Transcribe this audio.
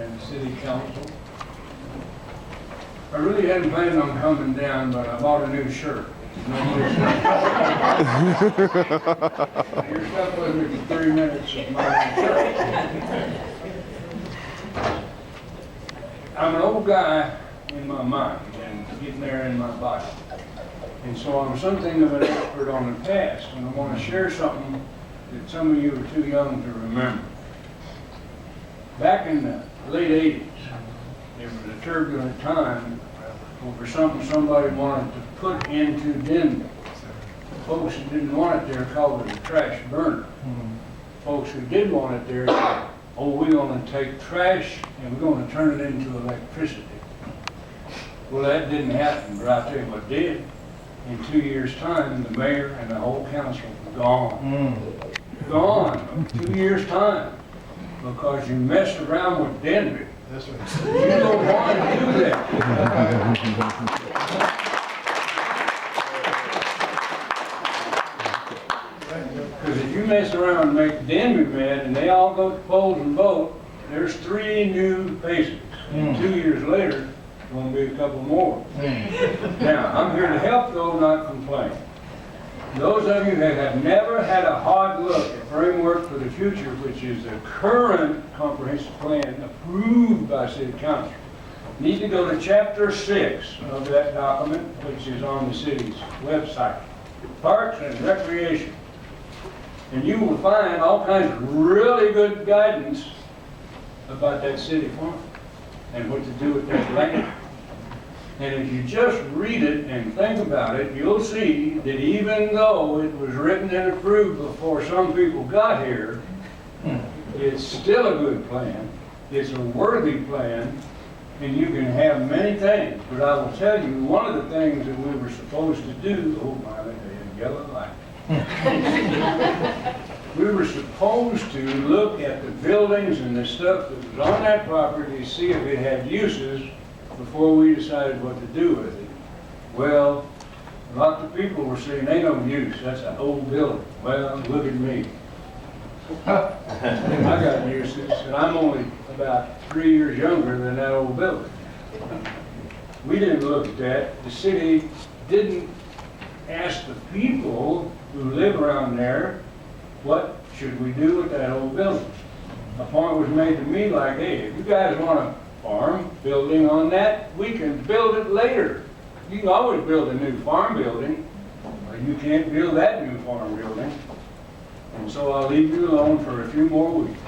and City Council. I really hadn't planned on coming down, but I bought a new shirt. You're stuck with me for 3 minutes of my shirt. I'm an old guy in my mind and getting there in my body. And so I'm something of an expert on the past, and I want to share something that some of you are too young to remember. Back in the late 80s, there was a turbulent time over something somebody wanted to put into Denver. Folks who didn't want it there called it a trash burner. Folks who did want it there said, oh, we're going to take trash and we're going to turn it into electricity. Well, that didn't happen, but I'll tell you what did. In 2 years' time, the mayor and the whole council were gone. Gone. 2 years' time. Because you messed around with Denver. That's right. You don't want to do that. Because if you mess around and make Denver mad and they all go to polls and vote, there's 3 new faces. And 2 years later, there's going to be a couple more. Now, I'm here to help though, not complain. Those of you that have never had a hard look at Framework for the Future, which is the current comprehensive plan approved by City Council, need to go to Chapter 6 of that document, which is on the city's website, Parks and Recreation. And you will find all kinds of really good guidance about that city farm and what to do with that land. And if you just read it and think about it, you'll see that even though it was written and approved before some people got here, it's still a good plan. It's a worthy plan, and you can have many things. But I will tell you, one of the things that we were supposed to do, oh my, they had yellow light. We were supposed to look at the buildings and the stuff that was on that property to see if it had uses before we decided what to do with it. Well, lots of people were saying, they don't use, that's an old building. Well, look at me. I got uses, and I'm only about 3 years younger than that old building. We didn't look at that. The city didn't ask the people who live around there, what should we do with that old building? A point was made to me like, hey, if you guys want to farm building on that, we can build it later. You can always build a new farm building, but you can't build that new farm building. And so I'll leave you alone for a few more weeks.